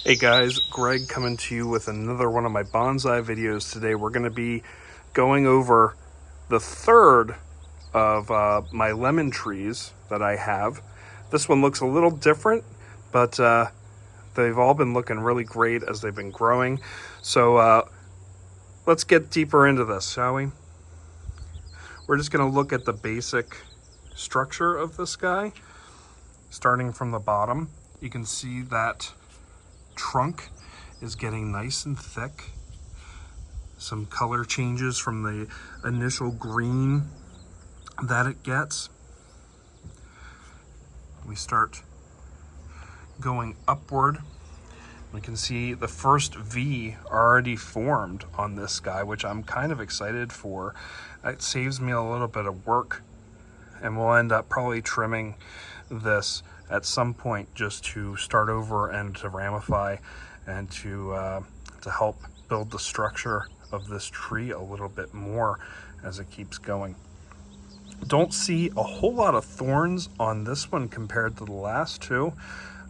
Hey guys, Greg coming to you with another one of my bonsai videos. Today we're going to be going over the third of my lemon trees that I have. This one looks a little different, but they've all been looking really great as they've been growing. So let's get deeper into this, shall we? We're just going to look at the basic structure of this guy. Starting from the bottom, you can see that trunk is getting nice and thick. Some color changes from the initial green that it gets. We start going upward. We can see the first V already formed on this guy, which I'm kind of excited for. It saves me a little bit of work, and we'll end up probably trimming this at some point just to start over and to ramify and to help build the structure of this tree a little bit more as it keeps going. Don't see a whole lot of thorns on this one compared to the last two.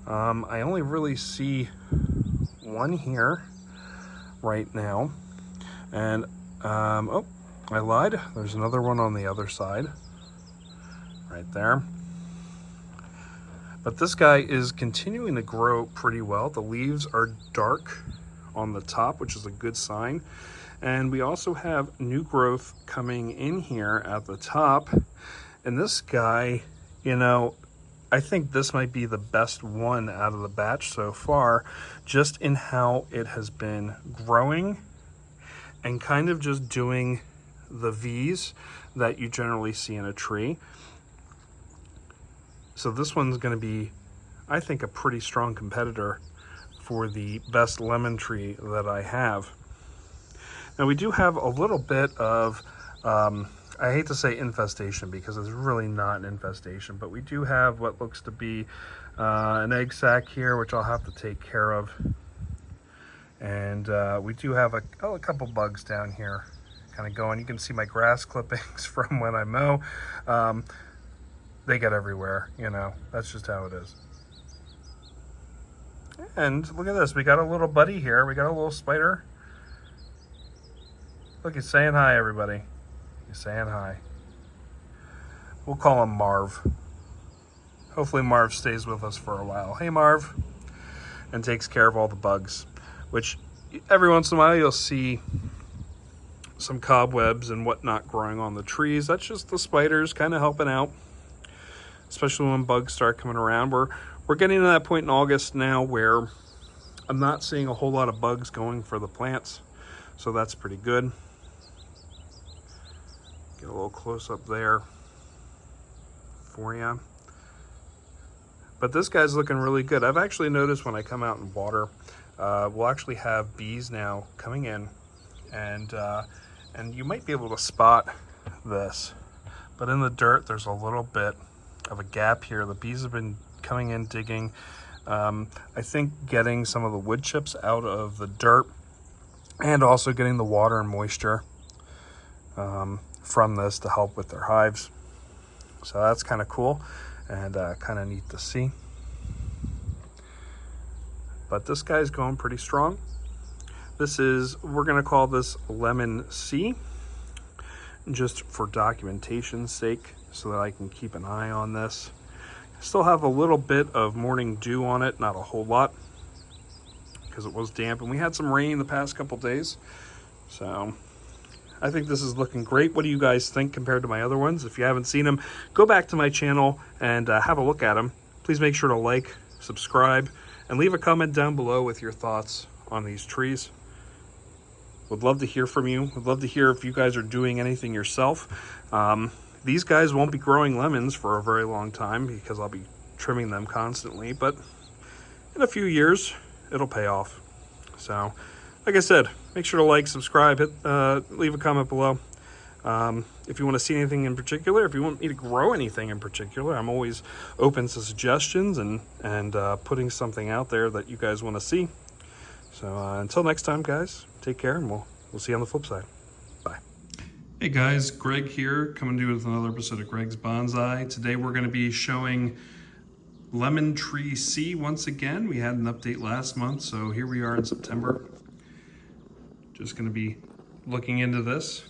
I only really see one here right now, and oh, I lied. There's another one on the other side right there. But this guy is continuing to grow pretty well. The leaves are dark on the top, which is a good sign. And we also have new growth coming in here at the top. And this guy, you know, I think this might be the best one out of the batch so far, just in how it has been growing and kind of just doing the V's that you generally see in a tree. So this one's going to be, I think, a pretty strong competitor for the best lemon tree that I have. Now we do have a little bit of, I hate to say infestation because it's really not an infestation, but we do have what looks to be an egg sac here, which I'll have to take care of. And we do have a couple bugs down here kind of going. You can see my grass clippings from when I mow. They get everywhere, you know, that's just how it is. And look at this, we got a little buddy here, we got a little spider. Look, he's saying hi, everybody. He's saying hi. We'll call him Marv. Hopefully Marv stays with us for a while. Hey Marv. And takes care of all the bugs, which every once in a while you'll see some cobwebs and whatnot growing on the trees. That's just the spiders kind of helping out, especially when bugs start coming around. We're getting to that point in August now where I'm not seeing a whole lot of bugs going for the plants, so that's pretty good. Get a little close up there for you. But this guy's looking really good. I've actually noticed when I come out and water, we'll actually have bees now coming in, and you might be able to spot this, but in the dirt there's a little bit of a gap here. The bees have been coming in digging. I think getting some of the wood chips out of the dirt and also getting the water and moisture from this to help with their hives. So that's kind of cool and kind of neat to see. But this guy's going pretty strong. We're gonna call this Lemon C, just for documentation's sake, so that I can keep an eye on this. Still have a little bit of morning dew on it, not a whole lot, because it was damp and we had some rain the past couple days. So I think this is looking great. What do you guys think compared to my other ones? If you haven't seen them, go back to my channel and have a look at them. Please make sure to like, subscribe, and leave a comment down below with your thoughts on these trees. Would love to hear from you. Would love to hear if you guys are doing anything yourself. These guys won't be growing lemons for a very long time because I'll be trimming them constantly, but in a few years, it'll pay off. So, like I said, make sure to like, subscribe, leave a comment below. If you want to see anything in particular, if you want me to grow anything in particular, I'm always open to suggestions and putting something out there that you guys want to see. So until next time, guys, take care, and we'll see you on the flip side. Bye. Hey guys, Greg here, coming to you with another episode of Greg's Bonsai. Today we're going to be showing Lemon Tree C once again. We had an update last month, so here we are in September. Just going to be looking into this.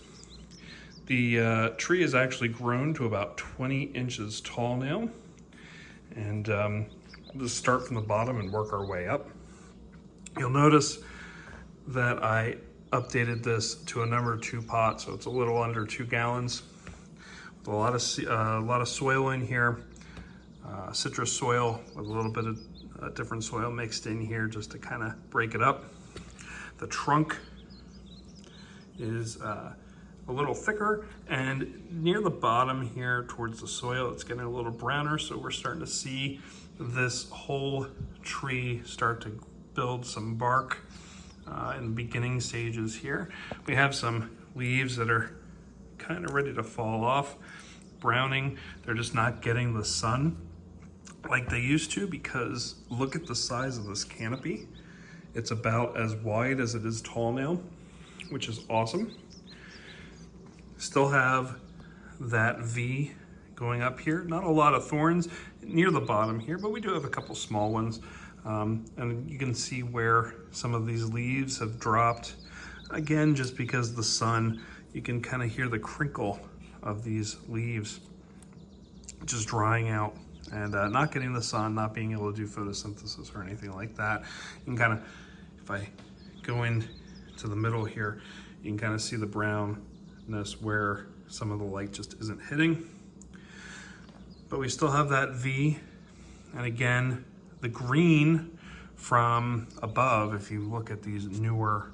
The tree is actually grown to about 20 inches tall now. And we'll just start from the bottom and work our way up. You'll notice that I updated this to a number 2 pot, so it's a little under 2 gallons. With a lot of soil in here, citrus soil with a little bit of different soil mixed in here just to kind of break it up. The trunk is a little thicker, and near the bottom here towards the soil, it's getting a little browner, so we're starting to see this whole tree start to build some bark in the beginning stages here. We have some leaves that are kind of ready to fall off, browning. They're just not getting the sun like they used to, because look at the size of this canopy. It's about as wide as it is tall now, which is awesome. Still have that V going up here. Not a lot of thorns near the bottom here, but we do have a couple small ones. And you can see where some of these leaves have dropped. Again, just because the sun, you can kind of hear the crinkle of these leaves just drying out and not getting the sun, not being able to do photosynthesis or anything like that. You can kind of, if I go in to the middle here, you can kind of see the brownness where some of the light just isn't hitting. But we still have that V, and again, the green from above, if you look at these newer,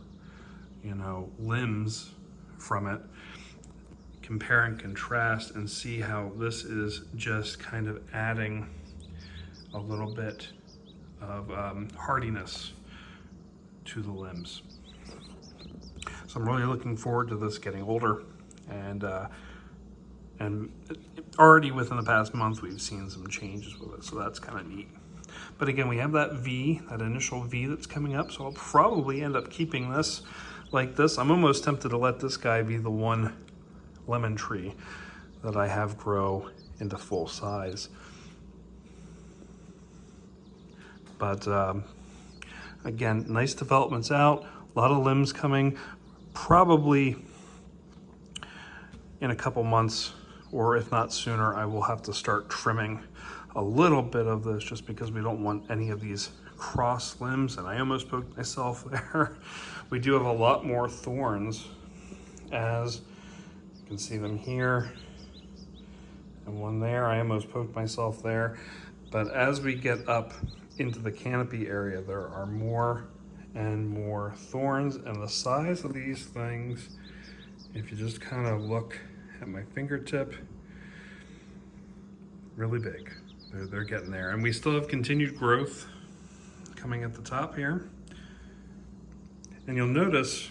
limbs from it, compare and contrast and see how this is just kind of adding a little bit of hardiness to the limbs. So I'm really looking forward to this getting older, and already within the past month we've seen some changes with it, so that's kind of neat. But again, we have that V, that initial V that's coming up, so I'll probably end up keeping this like this. I'm almost tempted to let this guy be the one lemon tree that I have grow into full size. But again, nice developments out, a lot of limbs coming. Probably in a couple months, or if not sooner, I will have to start trimming a little bit of this, just because we don't want any of these cross limbs, and I almost poked myself there. We do have a lot more thorns, as you can see them here, and one there. I almost poked myself there. But as we get up into the canopy area, there are more and more thorns, and the size of these things, if you just kind of look at my fingertip, really big. They're getting there, and we still have continued growth coming at the top here. And you'll notice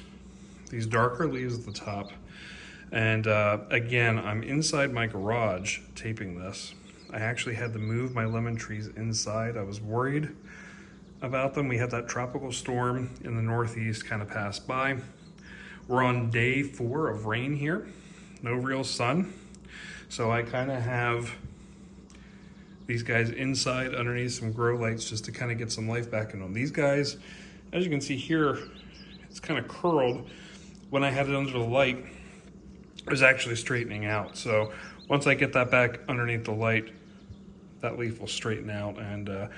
these darker leaves at the top. And again, I'm inside my garage taping this. I actually had to move my lemon trees inside. I was worried about them. We had that tropical storm in the Northeast kind of pass by. We're on day 4 of rain here, no real sun. So I kind of have these guys inside underneath some grow lights just to kind of get some life back in them. These guys, as you can see here, it's kind of curled. When I had it under the light, it was actually straightening out. So once I get that back underneath the light, that leaf will straighten out, and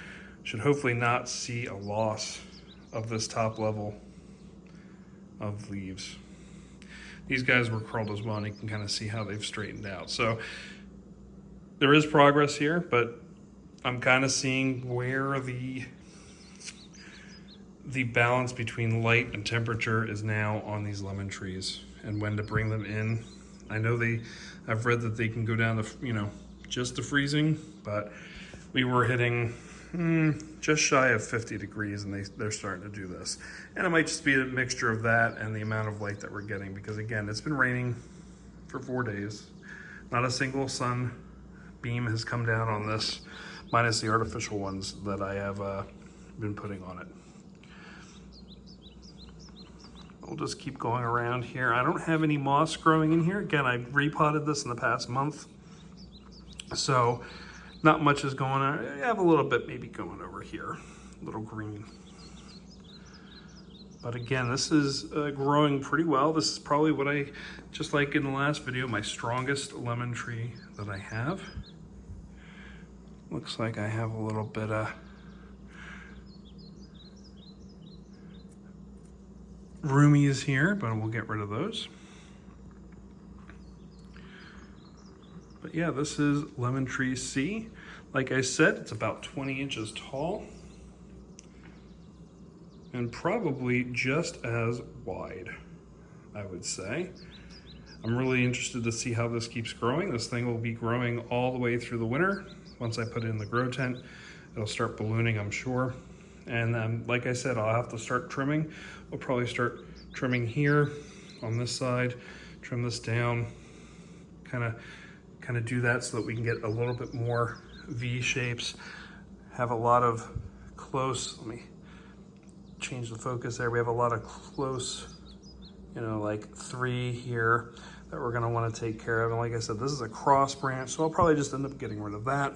should hopefully not see a loss of this top level of leaves. These guys were curled as well, and you can kind of see how they've straightened out. So there is progress here, but I'm kind of seeing where the balance between light and temperature is now on these lemon trees, and when to bring them in. I know I've read that they can go down to, just to freezing, but we were hitting just shy of 50 degrees, and they're starting to do this. And it might just be a mixture of that and the amount of light that we're getting, because again, it's been raining for 4 days. Not a single sun beam has come down on this, minus the artificial ones that I have been putting on it. We'll just keep going around here. I don't have any moss growing in here. Again, I repotted this in the past month, so not much is going on. I have a little bit maybe going over here, a little green. But again, this is growing pretty well. This is probably what I, just like in the last video, my strongest lemon tree that I have. Looks like I have a little bit of roomies here, but we'll get rid of those. But yeah, this is Lemon Tree C. Like I said, it's about 20 inches tall and probably just as wide, I would say. I'm really interested to see how this keeps growing. This thing will be growing all the way through the winter. Once I put it in the grow tent, it'll start ballooning, I'm sure. And like I said, I'll have to start trimming. We'll probably start trimming here on this side, trim this down, kind of do that so that we can get a little bit more V shapes. Have a lot of close, let me change the focus there. We have a lot of close, you know, like 3 here that we're gonna wanna take care of. And like I said, this is a cross branch, so I'll probably just end up getting rid of that.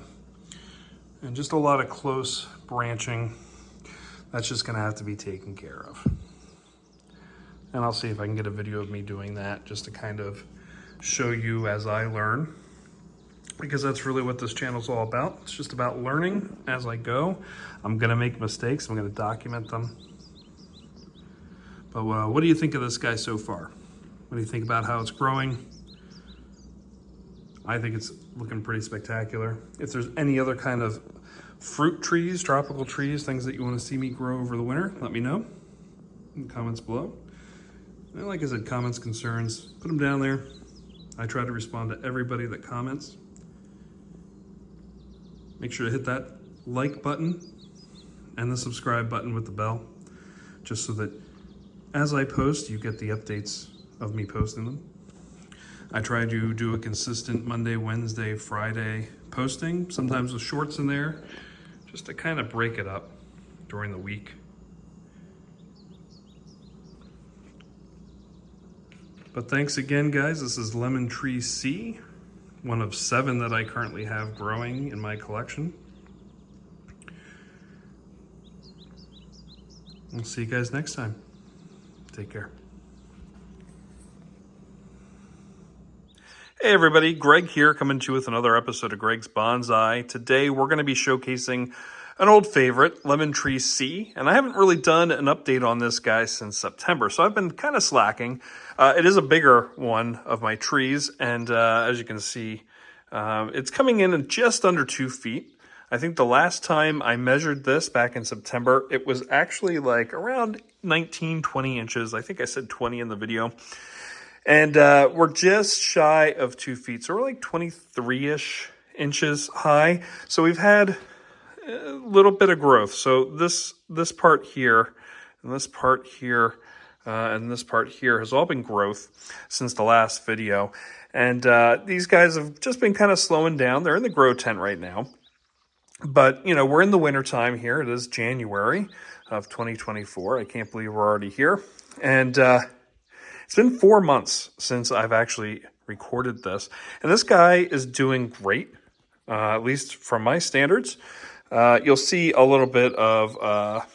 And just a lot of close branching. That's just gonna have to be taken care of. And I'll see if I can get a video of me doing that just to kind of show you as I learn, because that's really what this channel is all about. It's just about learning as I go. I'm gonna make mistakes, I'm gonna document them. But what do you think of this guy so far? What do you think about how it's growing? I think it's looking pretty spectacular. If there's any other kind of fruit trees, tropical trees, things that you want to see me grow over the winter, let me know in the comments below. And like I said, comments, concerns, put them down there. I try to respond to everybody that comments. Make sure to hit that like button and the subscribe button with the bell, just so that as I post, you get the updates of me posting them. I try to do a consistent Monday, Wednesday, Friday posting, sometimes with shorts in there, just to kind of break it up during the week. But thanks again, guys. This is Lemon Tree C, one of 7 that I currently have growing in my collection. We'll see you guys next time. Take care. Hey everybody, Greg here, coming to you with another episode of Greg's Bonsai. Today we're going to be showcasing an old favorite, Lemon Tree C, and I haven't really done an update on this guy since September, so I've been kind of slacking. It is a bigger one of my trees, and as you can see, it's coming in at just under 2 feet. I think the last time I measured this back in September, it was actually like around 19, 20 inches. I think I said 20 in the video. And we're just shy of 2 feet, so we're like 23-ish inches high. So we've had a little bit of growth. So this part here, and this part here, and this part here has all been growth since the last video. And these guys have just been kind of slowing down. They're in the grow tent right now. But, you know, we're in the winter time here. It is January of 2024. I can't believe we're already here. And it's been 4 months since I've actually recorded this. And this guy is doing great, at least from my standards. You'll see a little bit of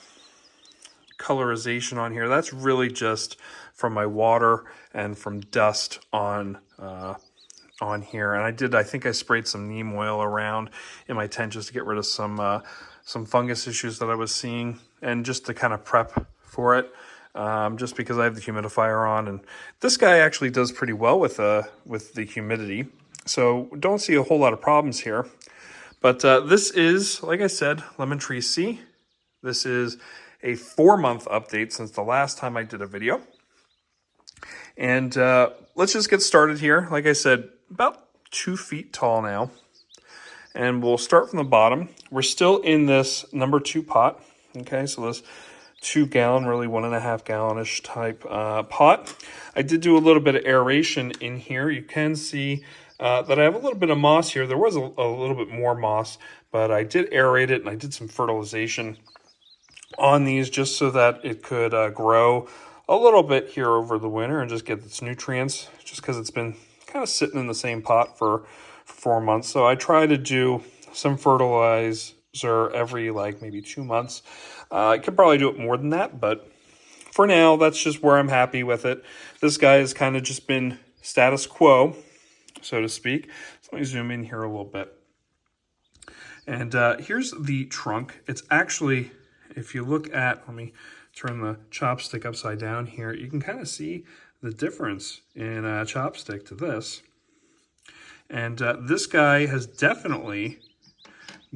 colorization on here. That's really just from my water and from dust on here. And I think I sprayed some neem oil around in my tent just to get rid of some fungus issues that I was seeing, and just to kind of prep for it. Just because I have the humidifier on, and this guy actually does pretty well with the humidity, so don't see a whole lot of problems here. But this is, like I said, Lemon Tree C. This is a 4-month update since the last time I did a video, and let's just get started here. Like I said, about 2 feet tall now, and we'll start from the bottom. We're still in this number 2 pot. Okay, so this 2 gallon, really 1.5 gallon-ish type pot. I did do a little bit of aeration in here. You can see that I have a little bit of moss here. There was a little bit more moss, but I did aerate it, and I did some fertilization on these just so that it could grow a little bit here over the winter and just get its nutrients, just because it's been kind of sitting in the same pot for 4 months. So I try to do some fertilizer every like maybe 2 months. I could probably do it more than that, but for now, that's just where I'm happy with it. This guy has kind of just been status quo, so to speak. So let me zoom in here a little bit. And here's the trunk. It's actually, if you look at, let me turn the chopstick upside down here, you can kind of see the difference in a chopstick to this. And this guy has definitely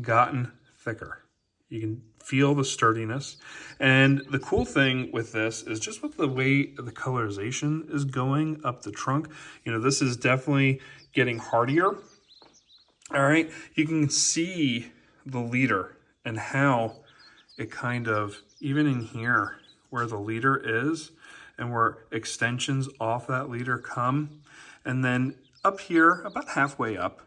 gotten thicker. You can feel the sturdiness. And the cool thing with this is just with the way the colorization is going up the trunk, you know, this is definitely getting hardier. All right, you can see the leader and how it kind of, even in here where the leader is and where extensions off that leader come, and then up here, about halfway up,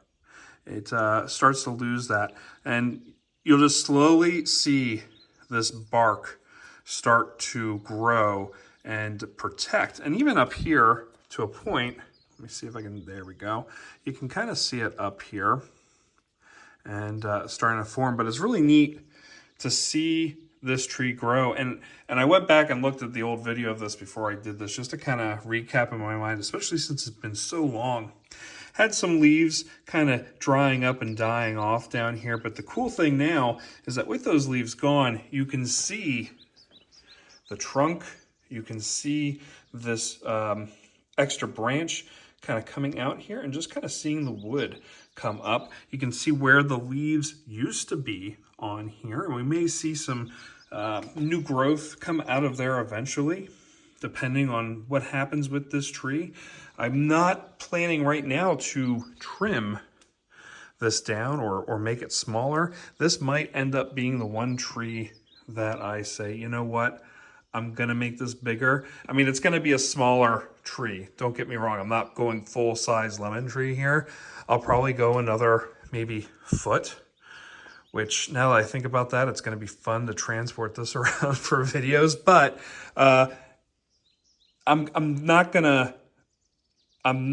it starts to lose that. And you'll just slowly see this bark start to grow and protect. And even up here to a point, let me see if I can, there we go. You can kind of see it up here and starting to form, but it's really neat to see this tree grow. And I went back and looked at the old video of this before I did this, just to kind of recap in my mind, especially since it's been so long. Had some leaves kind of drying up and dying off down here, but the cool thing now is that with those leaves gone, you can see the trunk, you can see this extra branch kind of coming out here and just kind of seeing the wood come up. You can see where the leaves used to be on here, and we may see some new growth come out of there eventually, depending on what happens with this tree. I'm not planning right now to trim this down or make it smaller. This might end up being the one tree that I say, you know what, I'm gonna make this bigger. I mean, it's gonna be a smaller tree. Don't get me wrong, I'm not going full size lemon tree here. I'll probably go another maybe foot, which now that I think about that, it's gonna be fun to transport this around for videos, but I'm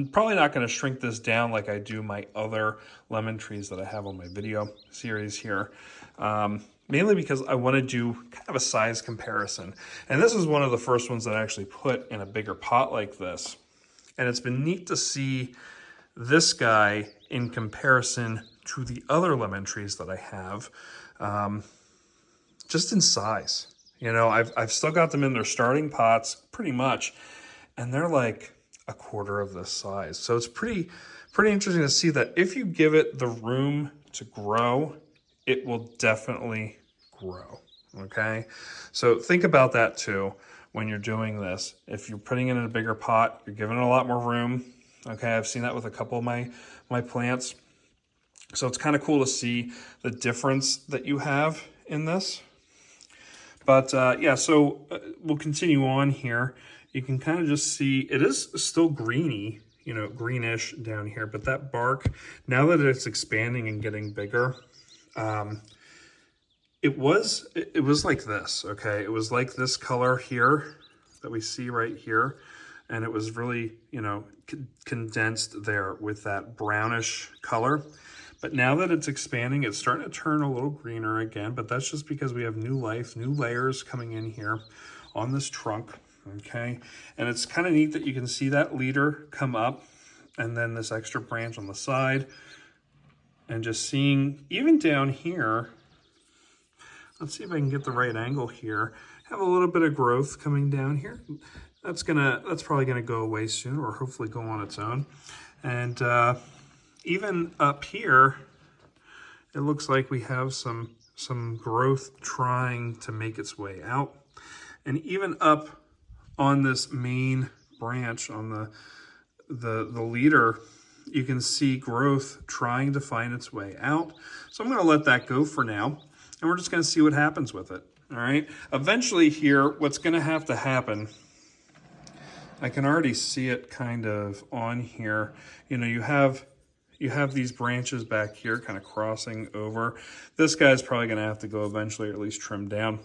probably not gonna shrink this down like I do my other lemon trees that I have on my video series here. Mainly because I want to do kind of a size comparison. And this is one of the first ones that I actually put in a bigger pot like this. And it's been neat to see this guy in comparison to the other lemon trees that I have, just in size. You know, I've still got them in their starting pots pretty much, and they're like a quarter of this size. So it's pretty interesting to see that if you give it the room to grow, it will definitely grow, okay? So think about that too when you're doing this. If you're putting it in a bigger pot, you're giving it a lot more room, okay? I've seen that with a couple of my plants. So it's kind of cool to see the difference that you have in this. But yeah, so we'll continue on here. You can kind of just see it is still greeny, you know, greenish down here, but that bark, now that it's expanding and getting bigger, it was like this, okay? It was like this color here that we see right here, and it was really, you know, condensed there with that brownish color. But now that it's expanding, it's starting to turn a little greener again, but that's just because we have new life, new layers coming in here on this trunk, okay? And it's kind of neat that you can see that leader come up and then this extra branch on the side, and just seeing even down here, let's see if I can get the right angle here, have a little bit of growth coming down here. That's probably gonna go away soon, or hopefully go on its own. And even up here, it looks like we have some growth trying to make its way out. And even up on this main branch on the leader, you can see growth trying to find its way out. So I'm gonna let that go for now, and we're just gonna see what happens with it, all right? Eventually here, what's gonna have to happen, I can already see it kind of on here. You know, you have these branches back here kind of crossing over. This guy's probably gonna have to go eventually, or at least trim down.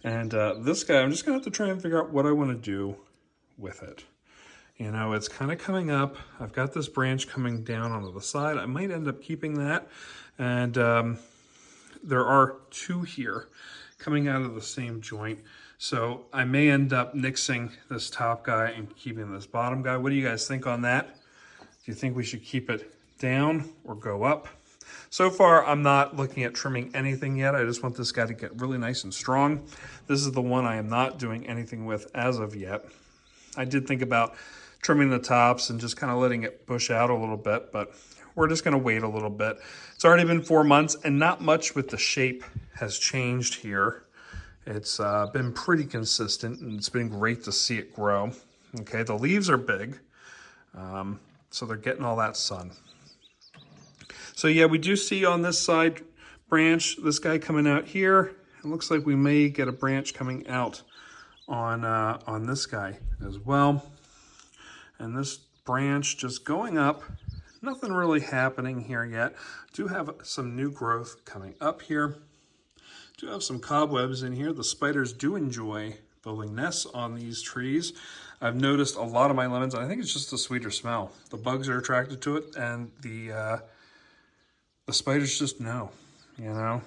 And this guy, I'm just gonna have to try and figure out what I wanna do with it. You know, it's kind of coming up. I've got this branch coming down onto the side. I might end up keeping that And there are two here coming out of the same joint. So I may end up nixing this top guy and keeping this bottom guy. What do you guys think on that? Do you think we should keep it down or go up? So far, I'm not looking at trimming anything yet. I just want this guy to get really nice and strong. This is the one I am not doing anything with as of yet. I did think about trimming the tops and just kind of letting it bush out a little bit, but we're just going to wait a little bit. It's already been 4 months and not much with the shape has changed here. It's been pretty consistent and it's been great to see it grow. Okay, the leaves are big, so they're getting all that sun. So yeah, we do see on this side branch, this guy coming out here. It looks like we may get a branch coming out on this guy as well. And this branch just going up, nothing really happening here yet. Do have some new growth coming up here. Do have some cobwebs in here. The spiders do enjoy building nests on these trees. I've noticed a lot of my lemons, I think it's just a sweeter smell. The bugs are attracted to it, and the spiders just know, you know.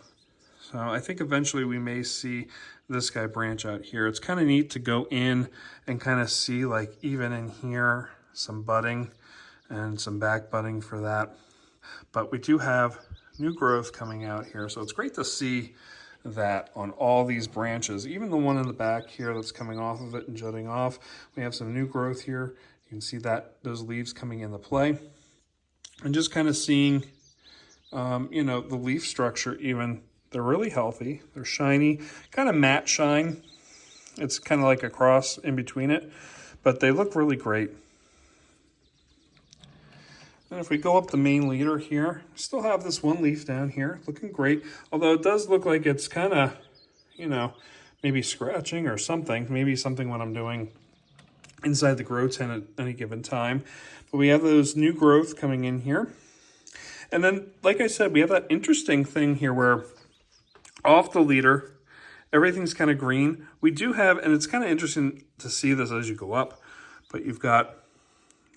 So I think eventually we may see this guy branch out here. It's kind of neat to go in and kind of see, like, even in here, some budding and some back budding for that. But we do have new growth coming out here. So it's great to see that on all these branches, even the one in the back here that's coming off of it and jutting off. We have some new growth here. You can see that those leaves coming into play. And just kind of seeing, you know, the leaf structure even. They're really healthy. They're shiny, kind of matte shine. It's kind of like a cross in between it, but they look really great. And if we go up the main leader here, still have this one leaf down here looking great. Although it does look like it's kind of, you know, maybe scratching or something. Maybe something what I'm doing inside the grow tent at any given time. But we have those new growth coming in here. And then, like I said, we have that interesting thing here where off the leader, everything's kind of green. We do have, and it's kind of interesting to see this as you go up, but you've got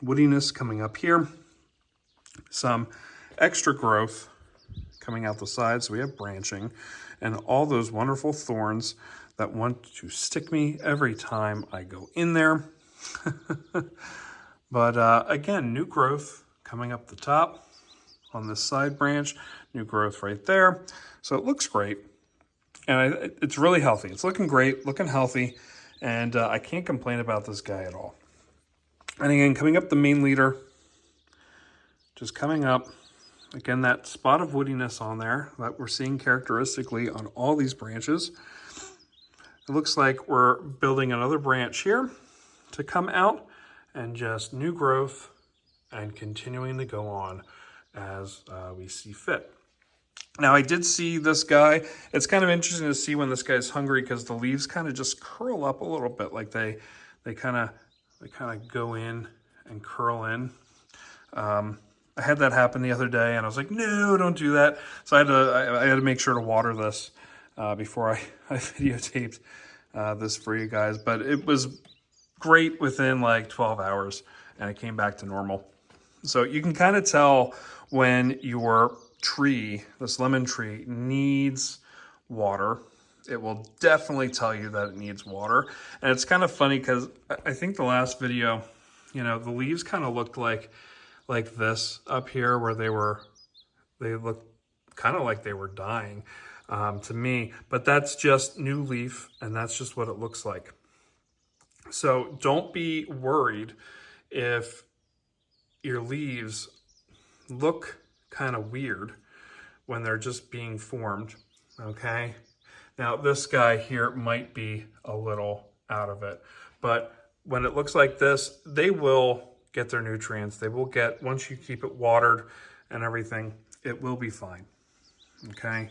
woodiness coming up here, some extra growth coming out the side, so we have branching, and all those wonderful thorns that want to stick me every time I go in there. But again, new growth coming up the top on this side branch, new growth right there. So it looks great. And it's really healthy. It's looking great, looking healthy, and I can't complain about this guy at all. And again, coming up the main leader, just coming up, again, that spot of woodiness on there that we're seeing characteristically on all these branches. It looks like we're building another branch here to come out, and just new growth and continuing to go on as we see fit. Now, I did see this guy. It's kind of interesting to see when this guy's hungry because the leaves kind of just curl up a little bit, like they kind of go in and curl in. I had that happen the other day, and I was like, no, don't do that. So I had to make sure to water this before I videotaped this for you guys. But it was great within like 12 hours, and it came back to normal. So you can kind of tell when your tree, this lemon tree, needs water. It will definitely tell you that it needs water. And it's kind of funny because I think the last video, you know, the leaves kind of looked like this up here where they looked kind of like they were dying to me, but that's just new leaf and that's just what it looks like. So don't be worried if your leaves look kind of weird when they're just being formed, okay? Now this guy here might be a little out of it, but when it looks like this, they will get their nutrients. They will get, once you keep it watered and everything, it will be fine, okay?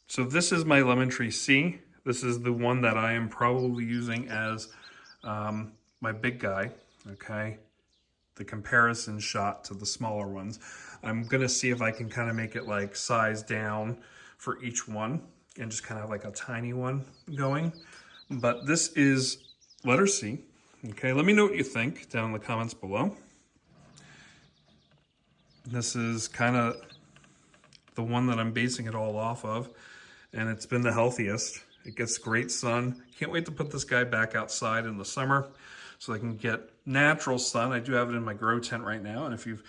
So this is my lemon tree C. This is the one that I am probably using as my big guy, okay? The comparison shot to the smaller ones. I'm gonna see if I can kind of make it like size down for each one and just kind of like a tiny one going. But this is letter C. Okay, let me know what you think down in the comments below. This is kind of the one that I'm basing it all off of, and it's been the healthiest. It gets great sun. Can't wait to put this guy back outside in the summer so I can get natural sun. I do have it in my grow tent right now, and if you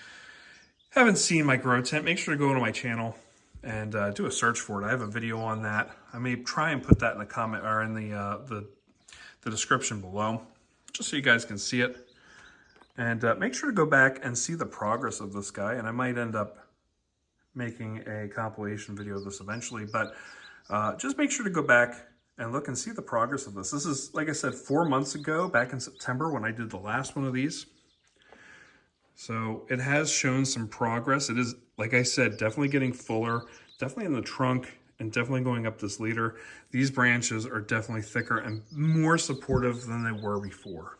haven't seen my grow tent, make sure to go to my channel and do a search for it. I have a video on that. I may try and put that in the comment or in the description below, just so you guys can see it. And make sure to go back and see the progress of this guy, and I might end up making a compilation video of this eventually, but just make sure to go back and look and see the progress of this. This is, like I said, 4 months ago, back in September when I did the last one of these. So it has shown some progress. It is, like I said, definitely getting fuller, definitely in the trunk, and definitely going up this leader. These branches are definitely thicker and more supportive than they were before.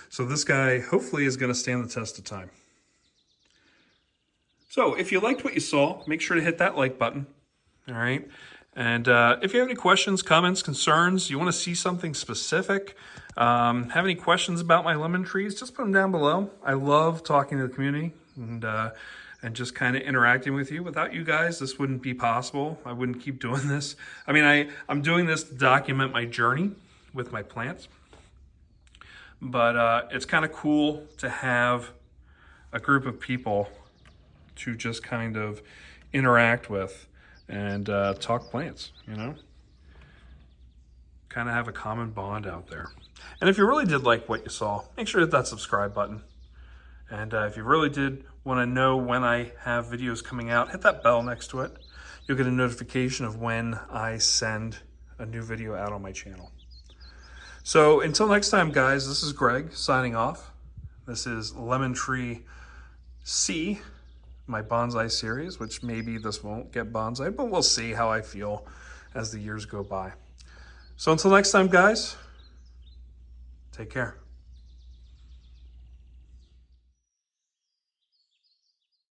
So this guy hopefully is going to stand the test of time. So if you liked what you saw, make sure to hit that like button. All right. And if you have any questions, comments, concerns, you want to see something specific, have any questions about my lemon trees, just put them down below. I love talking to the community and just kind of interacting with you. Without you guys, this wouldn't be possible. I wouldn't keep doing this. I mean, I'm doing this to document my journey with my plants. But it's kind of cool to have a group of people to just kind of interact with and talk plants, you know? Kind of have a common bond out there. And if you really did like what you saw, make sure to hit that subscribe button. And if you really did want to know when I have videos coming out, hit that bell next to it. You'll get a notification of when I send a new video out on my channel. So until next time, guys, this is Greg signing off. This is Lemon Tree C, my bonsai series, which maybe this won't get bonsai, but we'll see how I feel as the years go by. So until next time, guys, take care.